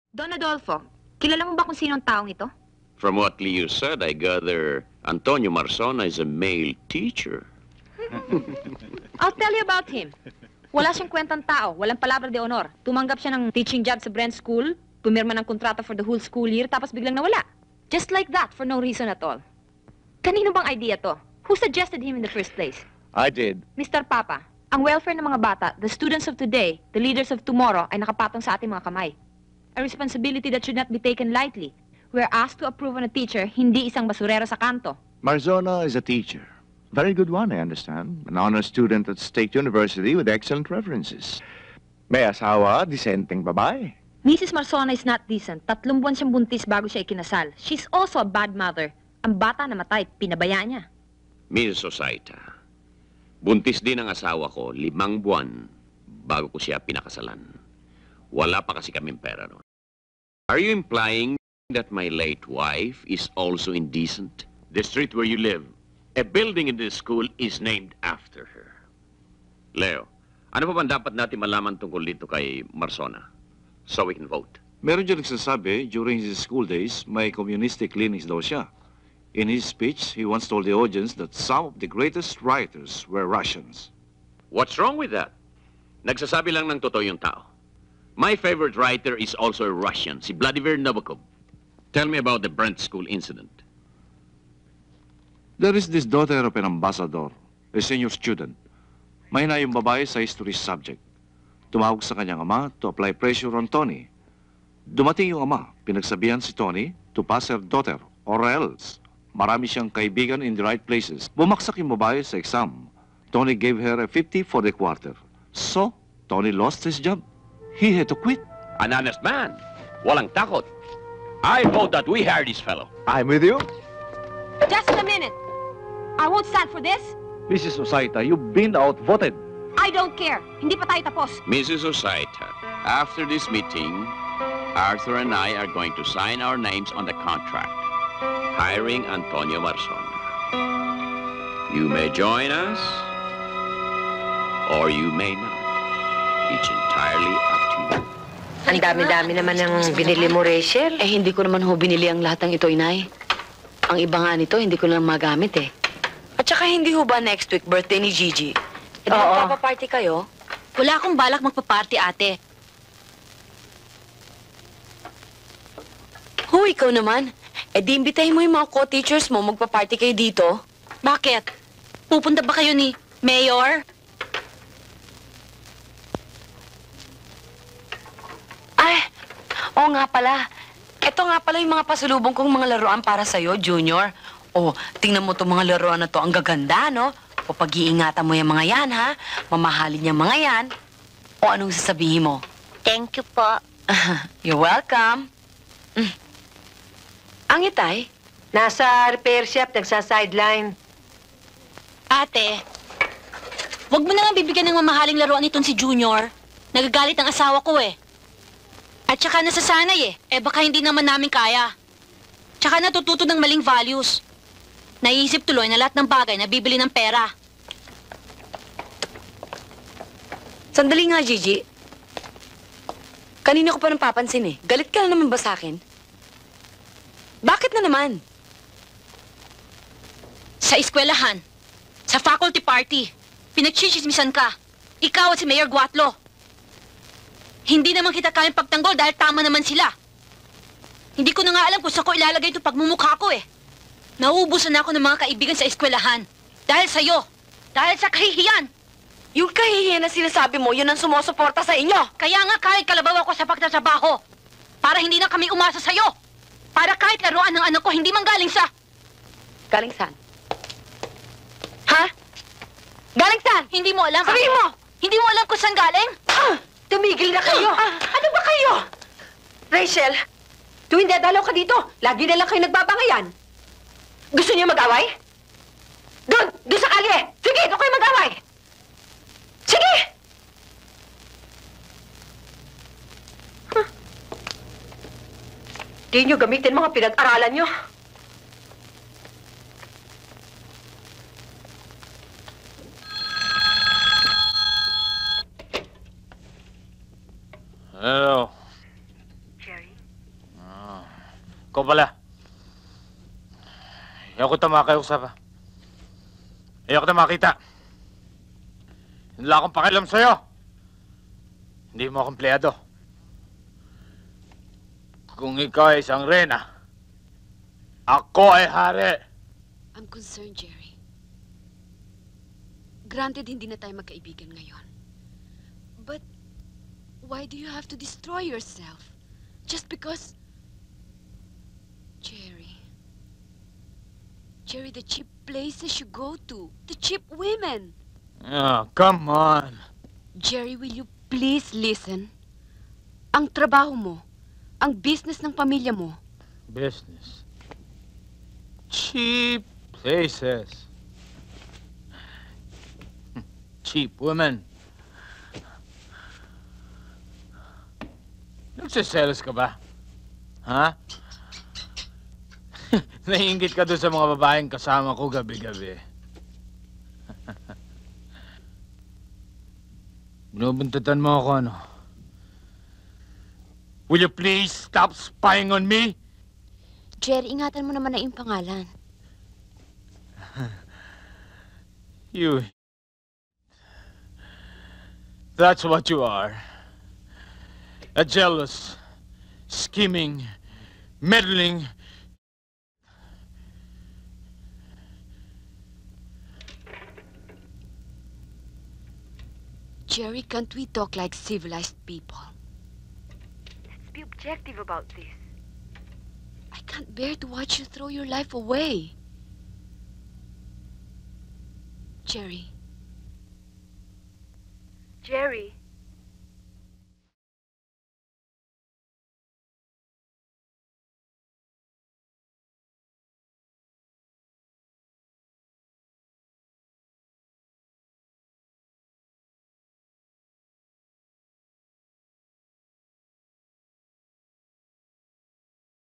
Don Adolfo, kilala mo ba kung sino ang taong ito? From what Leo said, I gather Antonio Marsona is a male teacher. I'll tell you about him. Wala siyang kwentang tao, walang palabra de honor. Tumanggap siya ng teaching job sa Brent School, pumirma ng kontrata for the whole school year, tapos biglang nawala. Just like that, for no reason at all. Kanino bang idea to? Who suggested him in the first place? I did. Mr. Papa, ang welfare ng mga bata, the students of today, the leaders of tomorrow, ay nakapatong sa ating mga kamay. A responsibility that should not be taken lightly. We're asked to approve on a teacher, hindi isang basurero sa kanto. Marzona is a teacher. Very good one, I understand. An honor student at State University with excellent references. May asawa, disenteng babae. Mrs. Marsona is not decent. 3 buwan siyang buntis bago siya ikinasal. She's also a bad mother. Ang bata namatay, pinabaya niya. Mrs. Osaita, buntis din ang asawa ko 5 buwan bago ko siya pinakasalan. Wala pa kasi kaming pera noon. Are you implying that my late wife is also indecent? The street where you live, a building in this school is named after her. Leo, ano pa ba dapat natin malaman tungkol dito kay Marsona? So we can vote. Meron dyan nagsasabi, during his school days, may communistic leanings daw siya. In his speech, he once told the audience that some of the greatest writers were Russians. What's wrong with that? Nagsasabi lang ng totoo yung tao. My favorite writer is also a Russian, si Vladimir Nabokov. Tell me about the Brent School incident. There is this daughter of an ambassador, a senior student. Mahina yung babae sa history subject. Tumawag sa kanyang ama to apply pressure on Tony. Dumating yung ama, pinagsabihan si Tony to pass her daughter, or else marami siyang kaibigan in the right places. Bumaksak yung babae sa exam. Tony gave her a 50 for the quarter. So, Tony lost his job. He had to quit. An honest man. Walang takot. I vote that we hire this fellow. I'm with you. Just a minute. I won't stand for this. Mrs. Osaita, you've been outvoted. I don't care. Hindi pa tayo tapos. Mrs. Osaita, after this meeting, Arthur and I are going to sign our names on the contract, hiring Antonio Marsona. You may join us, or you may not. It's entirely up to you. Ang dami-dami naman ng binili mo, Rachel. Eh, hindi ko naman ho binili ang lahat ng ito, Inay. Ang iba nga nito, hindi ko lang magamit eh. At saka hindi ho ba next week birthday ni Gigi? Eh, di Oo. magpapaparty kayo? Wala akong balak magpa-party, ate. Ho, ikaw naman. Eh, di imbitahin mo yung mga co-teachers mo, magpa-party kayo dito. Bakit? Pupunta ba kayo ni Mayor? Ay, oo nga pala. Ito nga pala yung mga pasalubong kong mga laruan para sa'yo, Junior. Oh, tingnan mo itong mga laruan na to. Ang gaganda, no? O pag-iingatan mo yung mga yan, ha? Mamahalin yung mga yan. O anong sasabihin mo? Thank you po. You're welcome. Ang itay? Nasa repair shop, nagsa-sideline. Ate, wag mo na nga bibigyan ng mamahaling laruan itong si Junior. Nagagalit ang asawa ko eh. At saka nasasanay eh. Eh baka hindi naman namin kaya. Tsaka natututo ng maling values. Naiisip tuloy na lahat ng bagay na bibili ng pera. Sandali nga, Gigi. Kanina ko pa nang papansin eh. Galit ka na naman ba sa akin? Bakit na naman? Sa eskwelahan, sa faculty party, pinagchichismisan ka. Ikaw at si Mayor Guatlo. Hindi naman kita kayang pagtanggol dahil tama naman sila. Hindi ko na nga alam kung saan ko ilalagay ito pagmumukha ko eh. Nauubusan na ako ng mga kaibigan sa eskwelahan. Dahil sa'yo. Dahil sa kahihiyan. Yung kahihiyan na sinasabi mo, yun ang sumusuporta sa inyo. Kaya nga kahit kalabaw ako sa pagtatrabaho. Para hindi na kami umasa sa'yo. Para kahit laruan ng anak ko, hindi man galing sa... Galing saan? Ha? Galing saan? Hindi mo alam. Sabihin mo! Hindi mo alam kung saan galing? Tumigil na kayo! Ano ba kayo? Rachel, tuwing dadalaw ka dito, lagi na lang kayo nagbabangayan. Gusto niyo mag-away? Doon sa kalye! Sige, doon kayo mag-away! Sige! Di niyo gamitin mga pinag-aralan niyo. Hello. Jerry, Ikaw pala. Ayaw ko tamakayusap, ha? Ayaw ko makita. Hindi lang akong pakialam sa'yo. Hindi mo akong empleyado. Kung ikaw ay isang reyna, ako ay hari. I'm concerned, Jerry. Granted, hindi na tayo magkaibigan ngayon. But, why do you have to destroy yourself? Just because... Jerry, the cheap places you go to, the cheap women. Oh, come on. Jerry, will you please listen? Ang trabaho mo, ang business ng pamilya mo, Business. Cheap places. Cheap women. Nagsiselos ka ba? Ha? Naiingit ka doon sa mga babaeng kasama ko gabi-gabi. Binubuntatan mo ako, ano? Will you please stop spying on me? Jerry, ingatan mo naman na yung pangalan. You... That's what you are. A jealous, scheming, meddling... Jerry, can't we talk like civilized people? Let's be objective about this. I can't bear to watch you throw your life away. Jerry. Jerry.